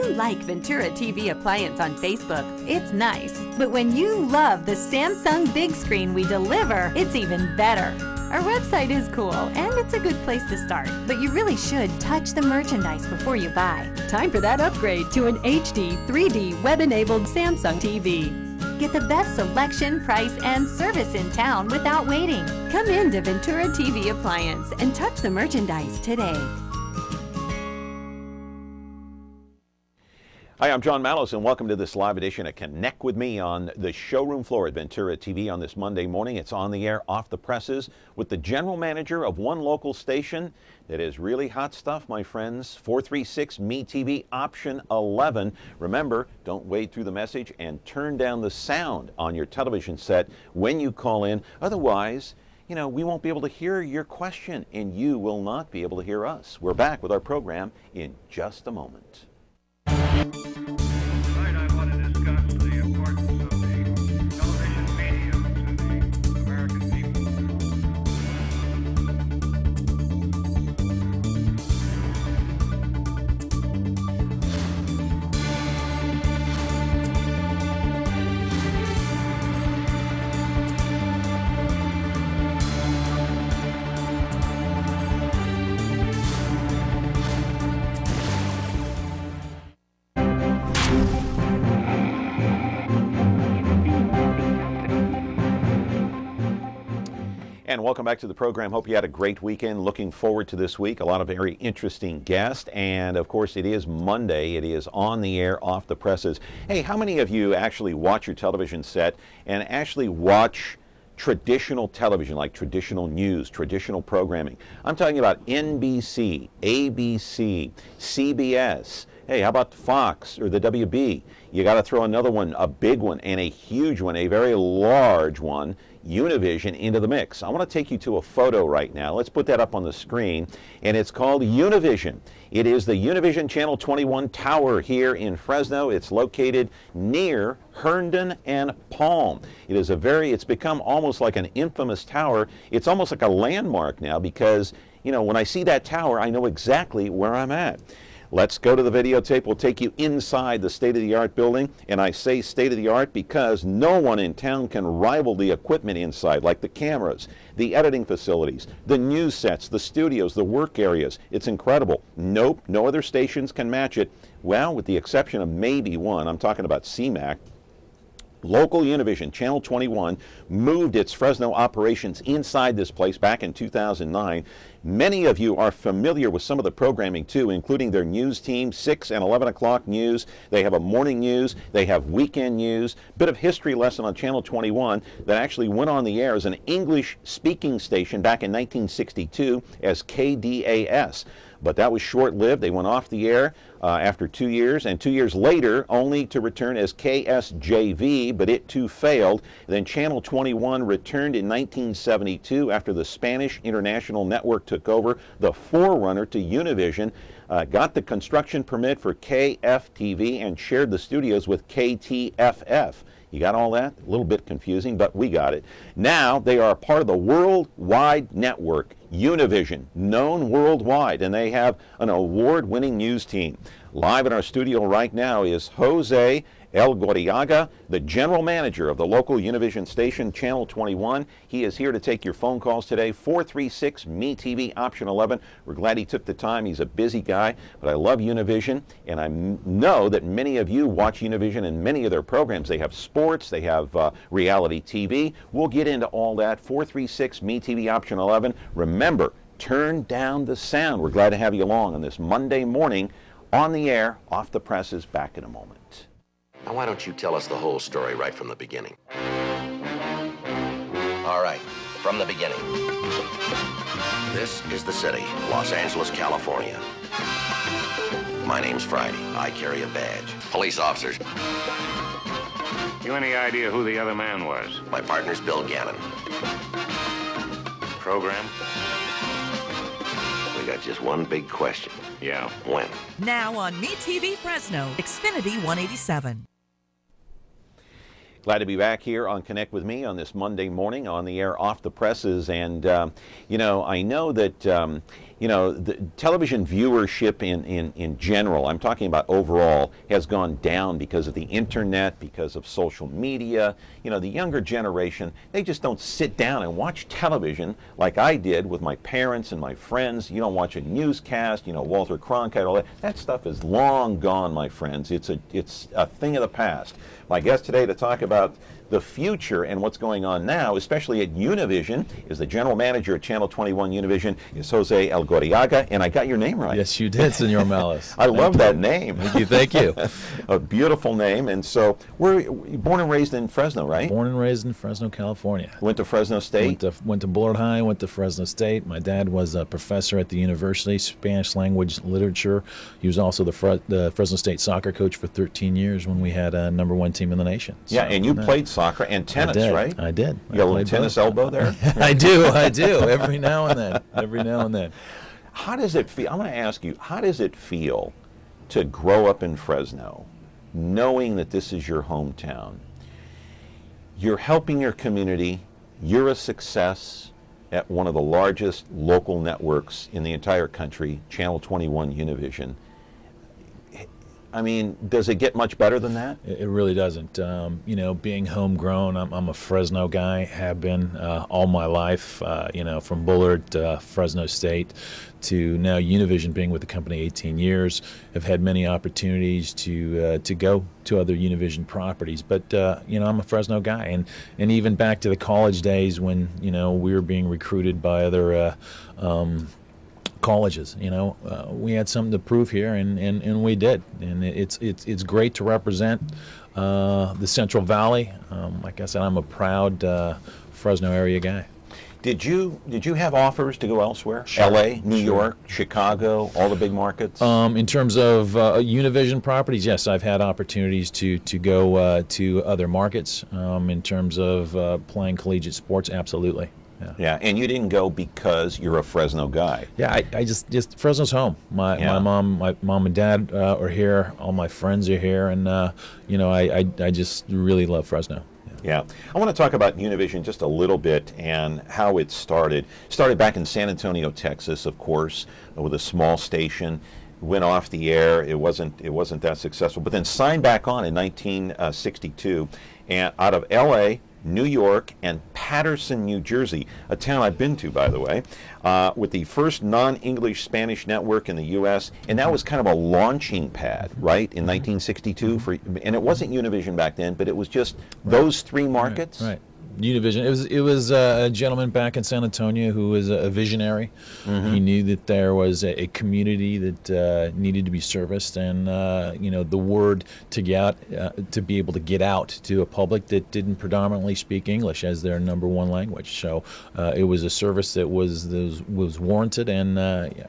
you like Ventura TV Appliance on Facebook, it's nice. But when you love the Samsung big screen we deliver, it's even better. Our website is cool, and it's a good place to start. But you really should touch the merchandise before you buy. Time for that upgrade to an HD 3D web-enabled Samsung TV. Get the best selection, price, and service in town without waiting. Come in to Ventura TV Appliance and touch the merchandise today. Hi, I'm John Mallows, and welcome to this live edition of Connect with Me on the showroom floor at Ventura TV on this Monday morning. It's on the air, off the presses, with the general manager of one local station that is really hot stuff, my friends. 436 MeTV option 11. Remember, don't wade through the message and turn down the sound on your television set when you call in. Otherwise, we won't be able to hear your question, and you will not be able to hear us. We're back with our program in just a moment. Tonight I want to discuss the importance of the television medium to the American people. And welcome back to the program. Hope you had a great weekend. Looking forward to this week. A lot of very interesting guests. And of course, it is Monday. It is on the air, off the presses. Hey, how many of you actually watch your television set and actually watch traditional television, like traditional news, traditional programming? I'm talking about NBC, ABC, CBS. Hey, how about Fox or the WB? You got to throw another one, a big one and a huge one, a very large one, Univision, into the mix. I want to take you to a photo right now. Let's put that up on the screen. And it's called Univision. It is the Univision Channel 21 tower here in Fresno. It's located near Herndon and Palm. It's become almost like an infamous tower. It's almost like a landmark now because, when I see that tower, I know exactly where I'm at. Let's go to the videotape. We'll take you inside the state-of-the-art building. And I say state-of-the-art because no one in town can rival the equipment inside, like the cameras, the editing facilities, the news sets, the studios, the work areas. It's incredible. Nope, no other stations can match it. Well, with the exception of maybe one. I'm talking about CMAC. Local Univision, Channel 21, moved its Fresno operations inside this place back in 2009. Many of you are familiar with some of the programming too, including their news team, 6 and 11 o'clock news. They have a morning news. They have weekend news. Bit of history lesson on Channel 21 that actually went on the air as an English-speaking station back in 1962 as KDAS. But that was short-lived. They went off the air after 2 years, and 2 years later only to return as KSJV, but it too failed. Then Channel 21 returned in 1972 after the Spanish International Network took over, the forerunner to Univision, got the construction permit for KFTV and shared the studios with KTFF. You got all that? A little bit confusing, but we got it. Now they are a part of the worldwide network, Univision, known worldwide, and they have an award-winning news team. Live in our studio right now is Jose Elgorriaga, the general manager of the local Univision station, Channel 21. He is here to take your phone calls today, 436 MeTV option 11. We're glad he took the time. He's a busy guy, but I love Univision, and I know that many of you watch Univision and many of their programs. They have sports, they have reality TV. We'll get into all that. 436 MeTV option 11. Remember, turn down the sound. We're glad to have you along on this Monday morning on the air, off the presses. Back in a moment. Now, why don't you tell us the whole story right from the beginning? All right, from the beginning. This is the city, Los Angeles, California. My name's Friday. I carry a badge. Police officers. You any idea who the other man was? My partner's Bill Gannon. Program? We got just one big question. Yeah. When? Now on MeTV Fresno, Xfinity 187. Glad to be back here on Connect with Me on this Monday morning on the air, off the presses. And, I know that, you know, the television viewership in general, I'm talking about overall, has gone down because of the internet, because of social media. You know, the younger generation, they just don't sit down and watch television like I did with my parents and my friends. You don't watch a newscast, you know, Walter Cronkite, all that. That stuff is long gone, my friends. It's a thing of the past. My guest today to talk about the future and what's going on now, especially at Univision, is the general manager at Channel 21 Univision, is Jose Elgorriaga, and I got your name right. Yes, you did, Senor Malice. I love that name. Thank you. A beautiful name. And so, we're born and raised in Fresno, right? Born and raised in Fresno, California. Went to Fresno State? Went to Bullard High, went to Fresno State. My dad was a professor at the university, Spanish language literature. He was also the Fresno State soccer coach for 13 years when we had a #1 team in the nation. Yeah, and you played soccer and tennis, right? I did. You got a little tennis elbow there? I do. Every now and then. How does it feel? I'm going to ask you, how does it feel to grow up in Fresno, knowing that this is your hometown? You're helping your community. You're a success at one of the largest local networks in the entire country, Channel 21 Univision. I mean, does it get much better than that? It really doesn't. You know, being homegrown, I'm a Fresno guy, have been all my life, you know, from Bullard to Fresno State to now Univision, being with the company 18 years. Have had many opportunities to go to other Univision properties, but, you know, I'm a Fresno guy. And even back to the college days when, you know, we were being recruited by other colleges, you know, we had something to prove here, and we did. And it's great to represent the Central Valley. Like I said, I'm a proud Fresno area guy. Did you have offers to go elsewhere? Sure. L.A., New York, Chicago, all the big markets? In terms of Univision properties, yes, I've had opportunities to go to other markets. In terms of playing collegiate sports, absolutely. Yeah, and you didn't go because you're a Fresno guy. Yeah, I just Fresno's home. My mom and dad are here. All my friends are here, and you know, I just really love Fresno. Yeah, I want to talk about Univision just a little bit and how it started. Started back in San Antonio, Texas, of course, with a small station. Went off the air. It wasn't that successful, but then signed back on in 1962, and out of L.A., New York, and Paterson, New Jersey, a town I've been to, by the way, with the first non-English Spanish network in the U.S., and that was kind of a launching pad, right, in 1962, and it wasn't Univision back then, but it was just those three markets. Right. Univision. It was a gentleman back in San Antonio who was a visionary. Mm-hmm. He knew that there was a community that needed to be serviced, and you know, the word to get out, to be able to get out to a public that didn't predominantly speak English as their #1 language. So it was a service that was warranted, and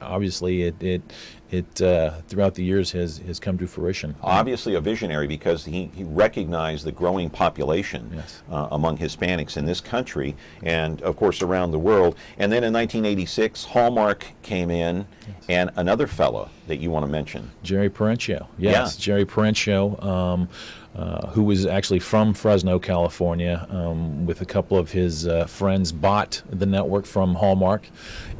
obviously it throughout the years has come to fruition. Obviously a visionary, because he recognized the growing population. Yes. Among Hispanics in this country and of course around the world. And then in 1986 Hallmark came in. Yes. And another fellow that you want to mention, Jerry Parencio. Yes, yeah. Jerry Parencio, who was actually from Fresno, California, with a couple of his friends, bought the network from Hallmark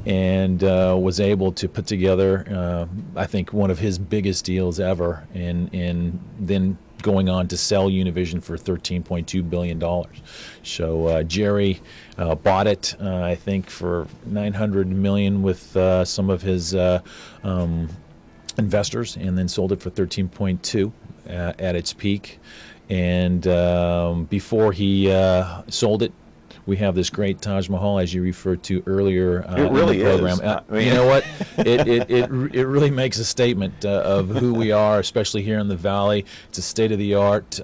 and was able to put together, I think, one of his biggest deals ever, and then going on to sell Univision for $13.2 billion. So Jerry bought it, I think, for $900 million with some of his investors, and then sold it for $13.2 at its peak. And before he sold it, we have this great Taj Mahal, as you referred to earlier it really in the program. Is. You know what? It really makes a statement of who we are, especially here in the Valley. It's a state-of-the-art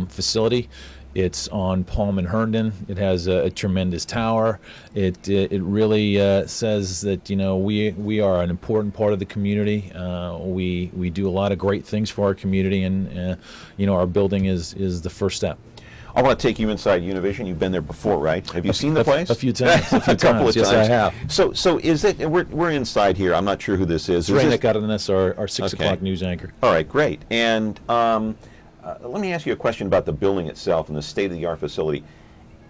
facility. It's on Palm and Herndon. It has a tremendous tower. It really says that, you know, we are an important part of the community. We do a lot of great things for our community, and you know, our building is the first step. I want to take you inside Univision. You've been there before, right? Have you seen the place? A few times. A couple of times. Yes, I have. So is it? We're inside here. I'm not sure who this is. It's Ray Cardenas, our 6 o'clock news anchor. All right, great. And let me ask you a question about the building itself and the state-of-the-art facility.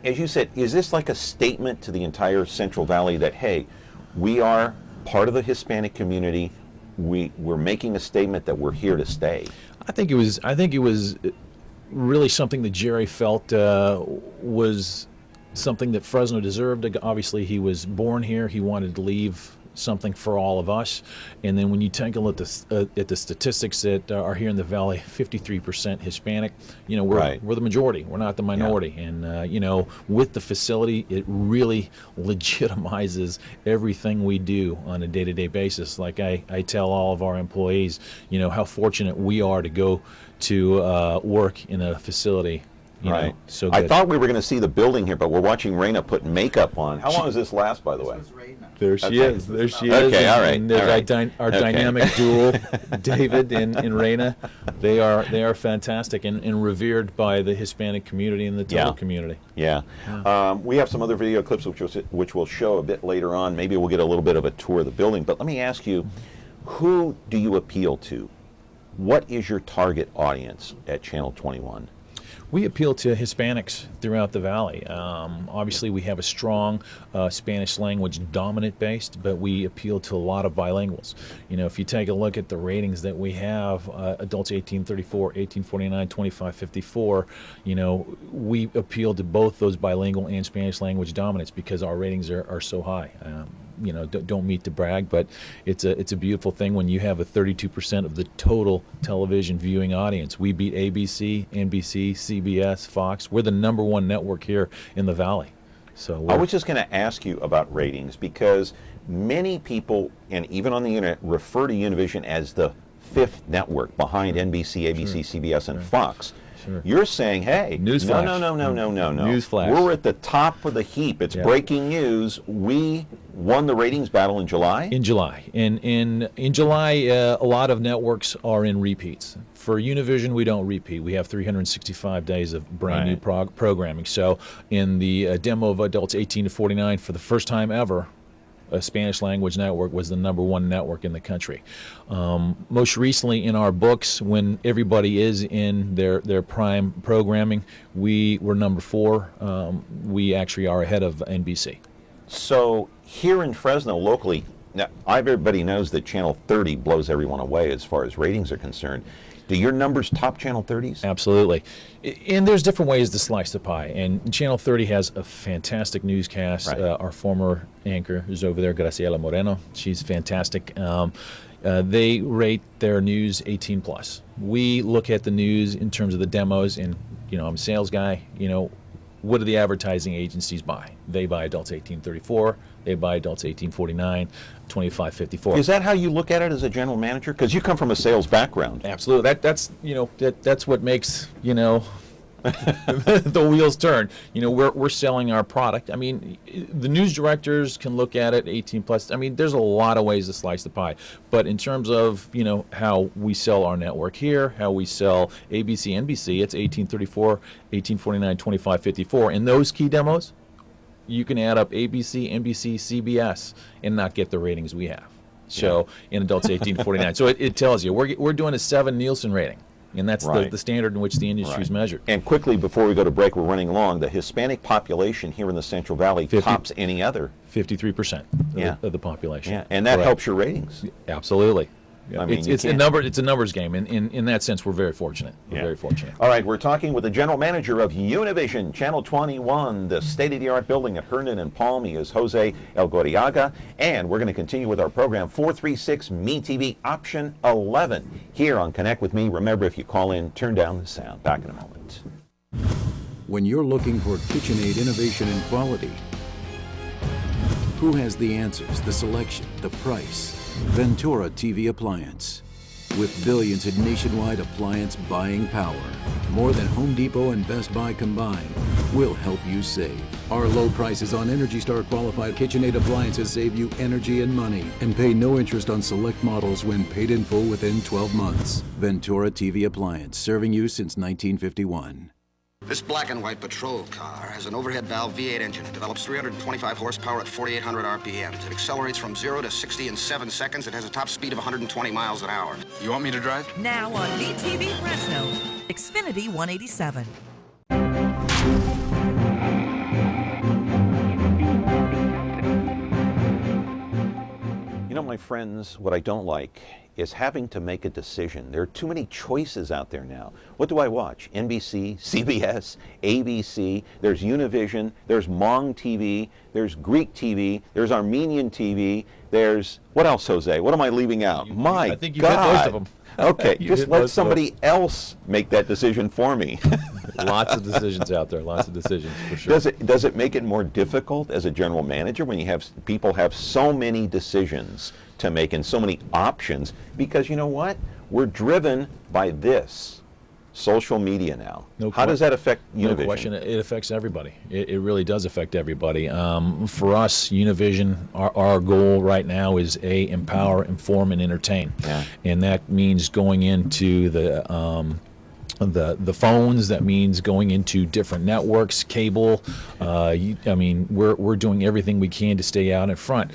As you said, is this like a statement to the entire Central Valley that, hey, we are part of the Hispanic community, we're making a statement that we're here to stay. I think it was really something that Jerry felt was something that Fresno deserved. Obviously, he was born here. He wanted to leave something for all of us. And then when you take a look at the statistics that are here in the Valley, 53% Hispanic, we're the majority. We're not the minority. Yeah. And, with the facility, it really legitimizes everything we do on a day-to-day basis. Like I tell all of our employees, how fortunate we are to go to work in a facility. Right. So I thought we were going to see the building here, but we're watching Raina put makeup on. How long does this last, by the way? There she is. There she is. Okay, all right. And there's our dynamic duo, David and Raina. They are fantastic and revered by the Hispanic community and the total community. Yeah. We have some other video clips which we'll show a bit later on. Maybe we'll get a little bit of a tour of the building. But let me ask you, who do you appeal to? What is your target audience at Channel 21? We appeal to Hispanics throughout the Valley. Obviously, we have a strong Spanish language dominant base, but we appeal to a lot of bilinguals. If you take a look at the ratings that we have, adults 1834, 1849, 2554, we appeal to both those bilingual and Spanish language dominants because our ratings are so high. Don't mean to brag, but it's a beautiful thing when you have a 32% of the total television viewing audience. We beat ABC, NBC, CBS, Fox. We're the #1 network here in the Valley. So I was just going to ask you about ratings because many people, and even on the internet, refer to Univision as the 5th network behind NBC, ABC, CBS, and Fox. Sure. You're saying, hey, newsflash. No. Newsflash. We're at the top of the heap. It's breaking news. We won the ratings battle in July? In July. In July, a lot of networks are in repeats. For Univision, we don't repeat. We have 365 days of brand new programming. So in the demo of adults 18 to 49, for the first time ever, a Spanish language network was the #1 network in the country. Most recently in our books, when everybody is in their prime programming, we were #4. We actually are ahead of NBC. So here in Fresno locally, now everybody knows that Channel 30 blows everyone away as far as ratings are concerned. Do your numbers top Channel 30's? Absolutely. And there's different ways to slice the pie. And Channel 30 has a fantastic newscast. Right. Our former anchor who's over there, Graciela Moreno, she's fantastic. They rate their news 18+. We look at the news in terms of the demos, and I'm a sales guy. What do the advertising agencies buy? They buy adults 1834. They buy adults 1849, 2554. Is that how you look at it as a general manager? Because you come from a sales background. Absolutely. That's what makes the wheels turn. We're selling our product. I mean, the news directors can look at it 18+. I mean, there's a lot of ways to slice the pie. But in terms of how we sell our network here, how we sell ABC, NBC, it's 1834, 1849, 2554. In those key demos, you can add up ABC, NBC, CBS, and not get the ratings we have. So in adults 18 to 49. So it tells you we're doing a 7 Nielsen rating. And that's the standard in which the industry is measured. And quickly, before we go to break, we're running along, the Hispanic population here in the Central Valley tops any other. 53% of the population. Yeah, and that helps your ratings. Absolutely. I mean, it's a numbers game, and in that sense, we're very fortunate. We're very fortunate. All right, we're talking with the general manager of Univision, Channel 21, the state-of-the-art building at Herndon and Palm. He is Jose Elgorriaga, and we're going to continue with our program 436 MeTV Option 11 here on Connect with Me. Remember, if you call in, turn down the sound. Back in a moment. When you're looking for KitchenAid innovation and quality, who has the answers, the selection, the price? Ventura TV Appliance. With billions in nationwide appliance buying power, more than Home Depot and Best Buy combined, we'll help you save. Our low prices on Energy Star qualified KitchenAid appliances save you energy and money, and pay no interest on select models when paid in full within 12 months. Ventura TV Appliance, serving you since 1951. This black and white patrol car has an overhead valve V8 engine. It develops 325 horsepower at 4,800 RPMs. It accelerates from 0 to 60 in 7 seconds. It has a top speed of 120 miles an hour. You want me to drive? Now on MeTV Fresno, Xfinity 187. know, my friends, what I don't like is having to make a decision. There are too many choices out there now. What do I watch? NBC, CBS, ABC, there's Univision, there's Hmong TV, there's Greek TV, there's Armenian TV, there's, what else, Jose? What am I leaving out? I think you hit most of them. Okay, You just hit let most of them. somebody else make that decision for me. Lots of decisions out there, lots of decisions for sure. Does it make it more difficult as a general manager when you have people have so many decisions to make and so many options? Because you know what? We're driven by this social media now. How does that affect Univision? No question, it affects everybody. It really does affect everybody. For us, Univision, our goal right now is empower, inform, and entertain. Yeah. And that means going into the phones. That means going into different networks, cable. We're doing everything we can to stay out in front.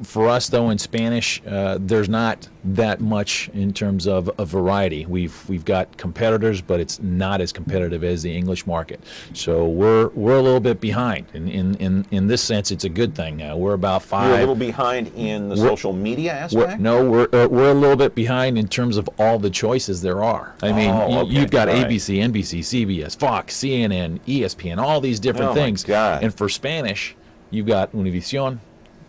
For us, though, in Spanish, there's not that much in terms of a variety. We've got competitors, but it's not as competitive as the English market. So we're a little bit behind. In this sense, it's a good thing. We're about 5. You're a little behind in the social media aspect? We're a little bit behind in terms of all the choices there are. I mean, you've got ABC, NBC, CBS, Fox, CNN, ESPN, all these different things. My God. And for Spanish, you've got Univision,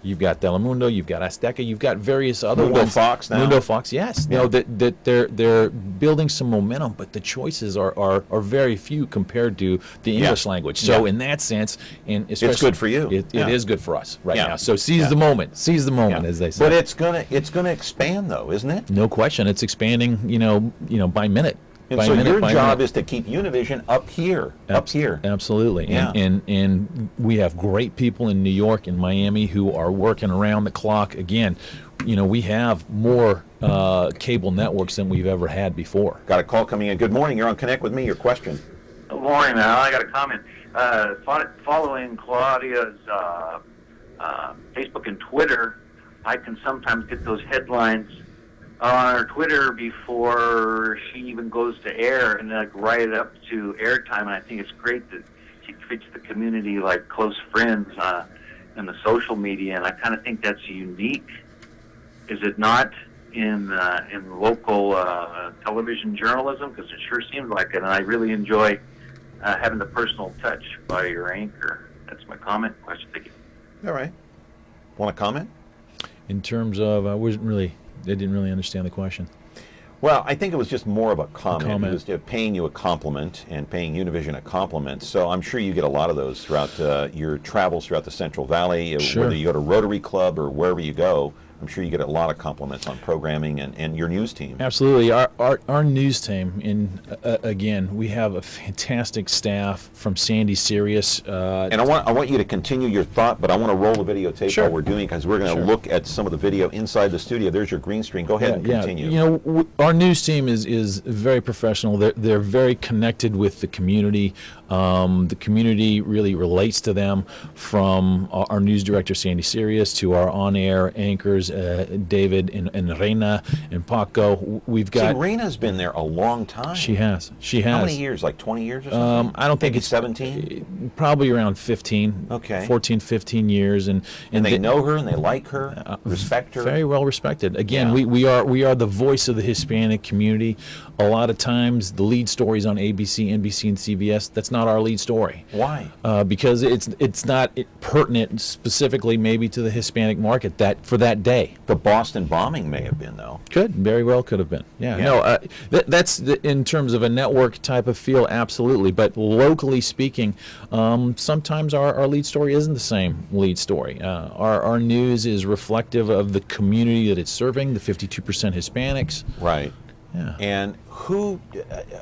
you've got Telemundo, you've got Azteca, you've got various other Mundo ones. Fox now? Mundo Fox, yes. Yeah. No, that they're building some momentum, but the choices are very few compared to the English language. So in that sense, and especially, it's good for you. It is good for us right Yeah. now. So seize the moment, as they say. But it's gonna expand though, isn't it? No question, it's expanding. By minute. And so your job is to keep Univision up here. Absolutely. Yeah. And we have great people in New York and Miami who are working around the clock. Again, we have more cable networks than we've ever had before. Got a call coming in. Good morning. You're on Connect with Me. Your question. Good morning, Al. I got a comment. Following Claudia's Facebook and Twitter, I can sometimes get those headlines on her Twitter before she even goes to air, and right up to airtime. And I think it's great that she treats the community like close friends in the social media, and I kind of think that's unique. Is it not in local television journalism? Because it sure seems like it, and I really enjoy having the personal touch by your anchor. That's my comment. Question. Thank you. All right. Want to comment? In terms of, I didn't really understand the question. Well, I think it was just more of a comment. It was paying you a compliment and paying Univision a compliment. So I'm sure you get a lot of those throughout your travels throughout the Central Valley, Sure. Whether you go to Rotary Club or wherever you go. I'm sure you get a lot of compliments on programming and your news team. Absolutely. Our news team, again, we have a fantastic staff from Sandy Sirius. And I want you to continue your thought, but I want to roll the videotape Sure. while we're doing it, because we're going to look at some of the video inside the studio. There's your green screen. Go ahead and continue. Our news team is very professional. They're very connected with the community. The community really relates to them, from our news director, Sandy Sirius, to our on-air anchors, David and Reina and Paco. We've got... See, Reina's been there a long time. She has. How many years? Like 20 years or something? I don't think Maybe it's 17? Probably around 15. Okay. 14, 15 years. And they know her and they like her, respect her? Very well respected. Again, we are the voice of the Hispanic community. A lot of times the lead stories on ABC, NBC, and CBS, that's not our lead story. Why? Because it's not pertinent specifically maybe to the Hispanic market for that day. The Boston bombing may have been, though. Very well could have been. Yeah. No, that's in terms of a network type of feel, absolutely. But locally speaking, sometimes our lead story isn't the same lead story. Our news is reflective of the community that it's serving, the 52% Hispanics. Right. Yeah. And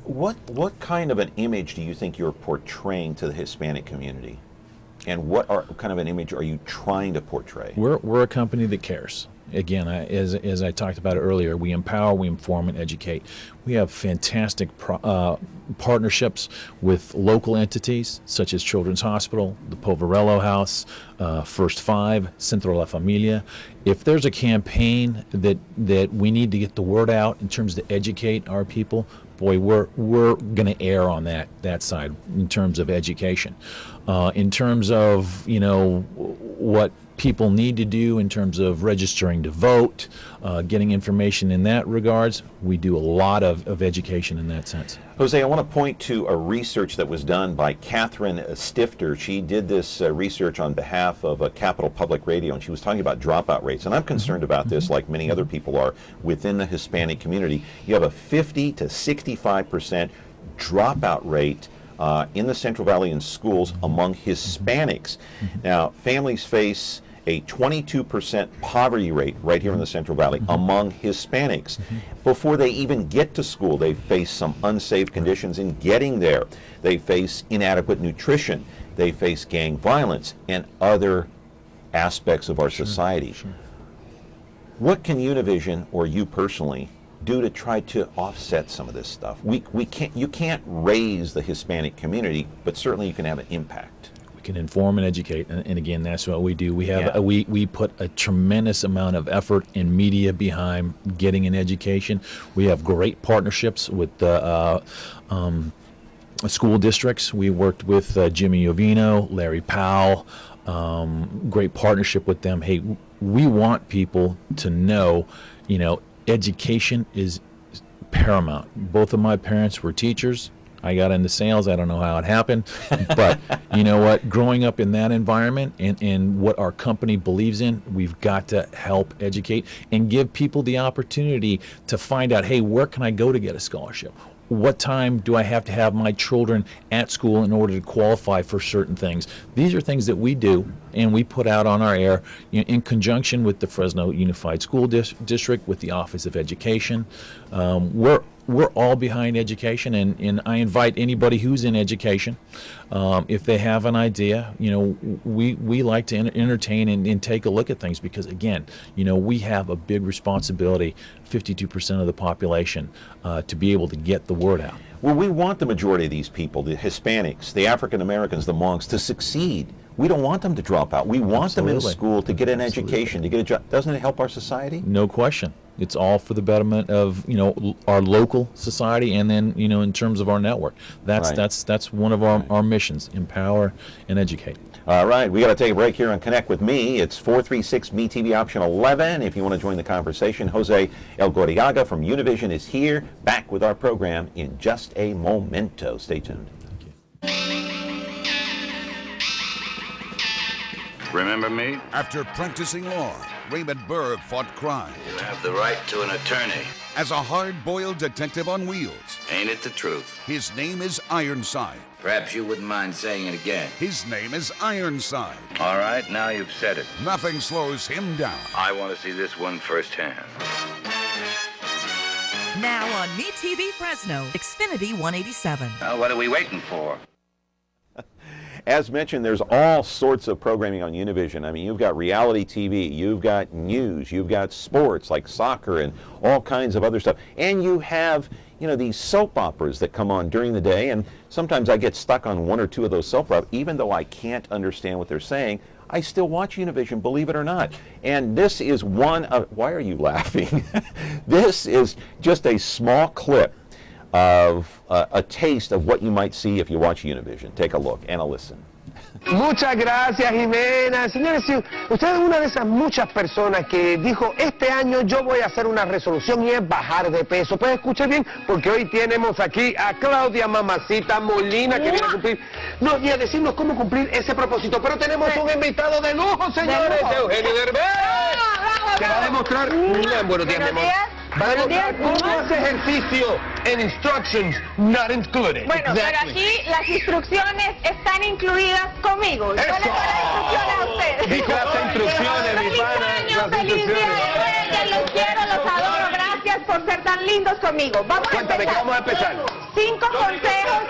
what kind of an image do you think you're portraying to the Hispanic community? And what kind of an image are you trying to portray? We're a company that cares. Again, as I talked about earlier, we empower, we inform, and educate. We have fantastic partnerships with local entities such as Children's Hospital, the Poverello House, First Five, Centro La Familia. If there's a campaign that we need to get the word out in terms of educate our people, boy, we're going to err on that side in terms of education. In terms of what people need to do in terms of registering to vote, getting information in that regards. We do a lot of education in that sense. Jose, I want to point to a research that was done by Catherine Stifter. She did this research on behalf of Capital Public Radio, and she was talking about dropout rates. And I'm concerned about this, like many other people are, within the Hispanic community. You have a 50 to 65% dropout rate in the Central Valley in schools among Hispanics. Now, families face a 22% poverty rate right here in the Central Valley among Hispanics. Before they even get to school, they face some unsafe conditions in getting there. They face inadequate nutrition. They face gang violence and other aspects of our society. What can Univision, or you personally, do to try to offset some of this stuff? You can't raise the Hispanic community, but certainly you can have an impact. Can inform and educate, and again, that's what we do. We have we put a tremendous amount of effort and media behind getting an education. We have great partnerships with school districts. We worked with Jimmy Ovino, Larry Powell. Great partnership with them. Hey, we want people to know, education is paramount. Both of my parents were teachers. I got into sales. I don't know how it happened, but you know what? Growing up in that environment and what our company believes in, we've got to help educate and give people the opportunity to find out, hey, where can I go to get a scholarship? What time do I have to have my children at school in order to qualify for certain things? These are things that we do and we put out on our air in conjunction with the Fresno Unified School District, with the Office of Education. We're all behind education, and I invite anybody who's in education, if they have an idea, we like to entertain and take a look at things, because again, we have a big responsibility, 52% of the population, to be able to get the word out. Well, we want the majority of these people, the Hispanics, the African Americans, the Hmongs, to succeed. We don't want them to drop out. We want them in school to get an education, to get a job. Doesn't it help our society? No question. It's all for the betterment of our local society, and then in terms of our network. That's one of our missions: empower and educate. All right, we got to take a break here on Connect with Me. It's 436 MeTV option 11. If you want to join the conversation, Jose Elgorriaga from Univision is here, back with our program in just a momento. Stay tuned. Remember me? After practicing law, Raymond Berg fought crime. You have the right to an attorney. As a hard-boiled detective on wheels. Ain't it the truth? His name is Ironside. Perhaps you wouldn't mind saying it again. His name is Ironside. All right, now you've said it. Nothing slows him down. I want to see this one firsthand. Now on MeTV Fresno, Xfinity 187. Now, what are we waiting for? As mentioned, there's all sorts of programming on Univision. I mean, you've got reality TV, you've got news, you've got sports like soccer and all kinds of other stuff. And you have, these soap operas that come on during the day. And sometimes I get stuck on one or two of those soap operas. Even though I can't understand what they're saying, I still watch Univision, believe it or not. And this is one of, why are you laughing? This is just a small clip of a taste of what you might see if you watch Univision. Take a look and a listen. Muchas gracias, Jimena. Señores, si usted es una de esas muchas personas que dijo, este año yo voy a hacer una resolución y es bajar de peso, pues escuche bien, porque hoy tenemos aquí a Claudia Mamacita Molina, que viene a cumplir, y a decirnos cómo cumplir ese propósito. Pero tenemos un invitado de lujo, señores, Eugenio Derbez, que va a demostrar, buenos días, mi amor. Va a demostrar cómo hace ejercicio en instructions not included. Bueno, pero aquí las instrucciones están incluidas conmigo. Yo le doy las instrucciones a ustedes. Dijo las instrucciones, mi pana. Feliz día, los quiero, los adoro. Gracias por ser tan lindos conmigo. Vamos a empezar. ¿Qué vamos a empezar? 5 consejos.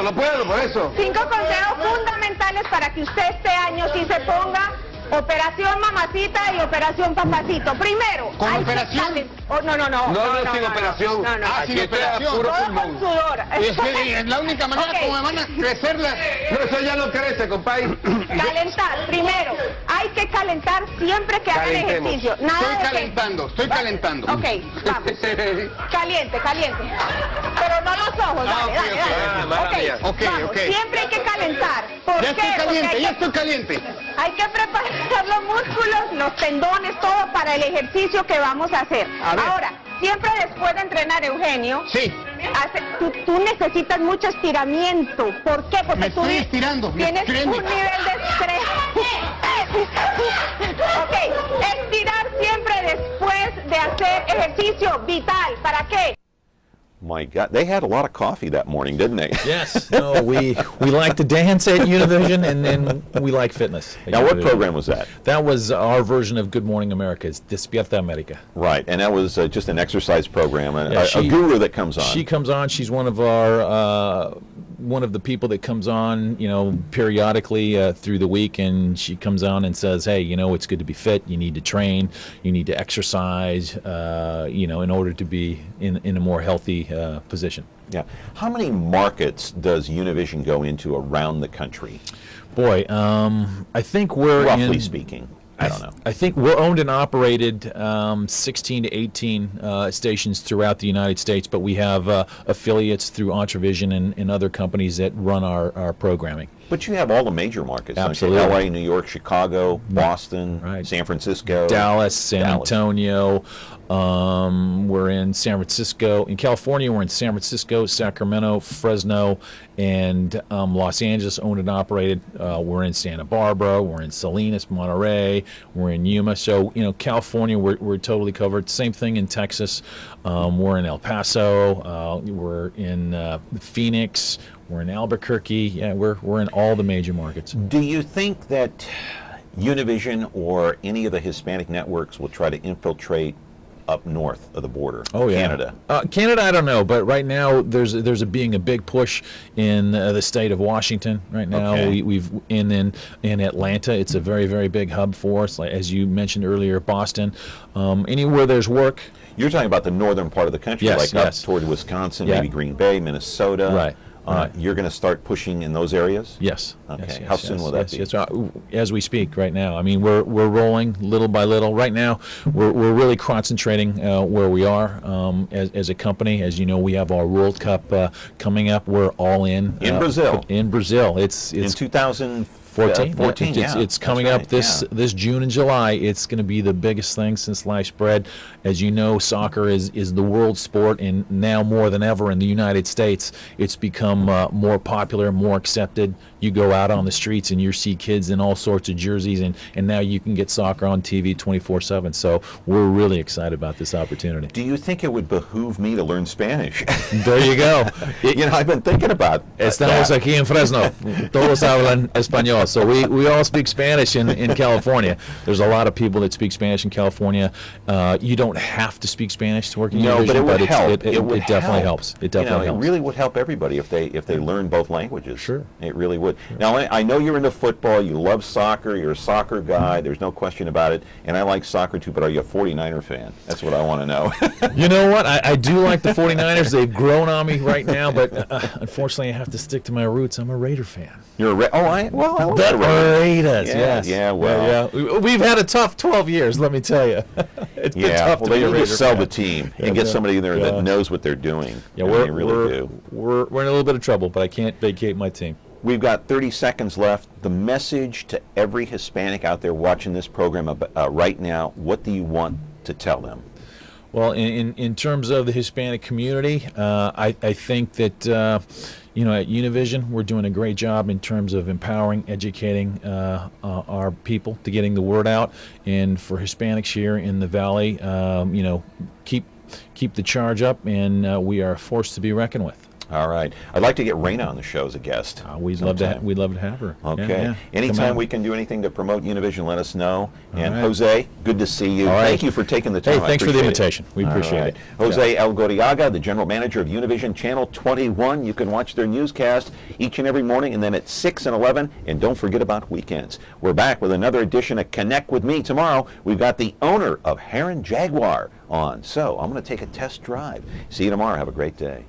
No puedo, por eso. 5 consejos fundamentales para que usted este año sí se ponga Operación Mamacita y Operación Papacito. Primero, ¿con operación? No, sin operación. Sin operación. Todo con sudor. Es la única manera como me van a crecer las... No, eso ya no crece, compadre. Calentar, primero. Hay que calentar siempre que hagan ejercicio. Estoy calentando. Ok, vamos. Caliente. Pero no los ojos, dale. Ok. Siempre hay que calentar. ¿Por qué? Ya estoy caliente. Hay que preparar. relajar los músculos, los tendones, todo para el ejercicio que vamos a hacer. Ahora, siempre después de entrenar, Eugenio, tú necesitas mucho estiramiento. ¿Por qué? Porque tú tienes un nivel de estrés. Ok, estirar siempre después de hacer ejercicio, vital. ¿Para qué? My God, they had a lot of coffee that morning, didn't they? Yes. No, we like to dance at Univision, and then we like fitness. Now, what program was that? That was our version of Good Morning America. It's Despierta America. Right, and that was just an exercise program, a guru that comes on. She comes on. She's one of our one of the people that comes on, periodically through the week, and she comes on and says, hey, it's good to be fit. You need to train. You need to exercise, in order to be in a more healthy position. Yeah. How many markets does Univision go into around the country? Boy, I think we're roughly speaking. I don't know. I think we're owned and operated 16 to 18 stations throughout the United States, but we have affiliates through Entravision and other companies that run our programming. But you have all the major markets. Absolutely. LA, New York, Chicago, Boston, San Francisco. Dallas, San Antonio. We're in San Francisco. In California, we're in San Francisco, Sacramento, Fresno, and Los Angeles, owned and operated. We're in Santa Barbara. We're in Salinas, Monterey. We're in Yuma. So, California, we're totally covered. Same thing in Texas. We're in El Paso. We're in Phoenix. We're in Albuquerque. Yeah, we're in all the major markets. Do you think that Univision or any of the Hispanic networks will try to infiltrate up north of the border? Oh, yeah. Canada. Canada, I don't know, but right now there's a big push in the state of Washington. Right now, we've in Atlanta. It's a very, very big hub for us. Like, as you mentioned earlier, Boston. Anywhere there's work. You're talking about the northern part of the country, up toward Wisconsin, maybe Green Bay, Minnesota. Right. You're going to start pushing in those areas? Yes. Okay. Yes, How soon will that be? Yes. As we speak right now. I mean, we're rolling little by little. Right now, we're really concentrating where we are as a company. As you know, we have our World Cup coming up. We're all in. In Brazil. In Brazil. It's in 2014. It's coming up this June and July. It's going to be the biggest thing since sliced bread. As you know, soccer is the world sport, and now more than ever in the United States, it's become more popular, more accepted. You go out on the streets and you see kids in all sorts of jerseys, and now you can get soccer on TV 24/7. So we're really excited about this opportunity. Do you think it would behoove me to learn Spanish? There you go. I've been thinking about Estamos that. aquí en Fresno. Todos hablan español. So we all speak Spanish in California. There's a lot of people that speak Spanish in California. You don't have to speak Spanish to work in Univision, but it would help. It definitely helps. It definitely helps. It really would help everybody if they learn both languages. Sure. It really would. Now, I know you're into football. You love soccer. You're a soccer guy. There's no question about it. And I like soccer too, but are you a 49er fan? That's what I want to know. You know what? I do like the 49ers. They've grown on me right now, but unfortunately I have to stick to my roots. I'm a Raider fan. You're a I love the Raiders, yes. Yeah, well. Yeah. We've had a tough 12 years, let me tell you. It's been tough to be a Raider fan. Sell the team and get somebody in there that knows what they're doing. Yeah, they really do. We're in a little bit of trouble, but I can't vacate my team. We've got 30 seconds left. The message to every Hispanic out there watching this program right now, what do you want to tell them? Well, in terms of the Hispanic community, I think that at Univision we're doing a great job in terms of empowering, educating our people to getting the word out, and for Hispanics here in the Valley, keep the charge up, and we are a force to be reckoned with. All right. I'd like to get Raina on the show as a guest. We'd love to have her. Okay. Yeah. Anytime we can do anything to promote Univision, let us know. And right. Jose, good to see you. Thank you for taking the time. Hey, thanks for the invitation. We appreciate it. Jose Elgorriaga, the general manager of Univision Channel 21. You can watch their newscast each and every morning, and then at 6 and 11. And don't forget about weekends. We're back with another edition of Connect with Me tomorrow. We've got the owner of Heron Jaguar on. So I'm going to take a test drive. See you tomorrow. Have a great day.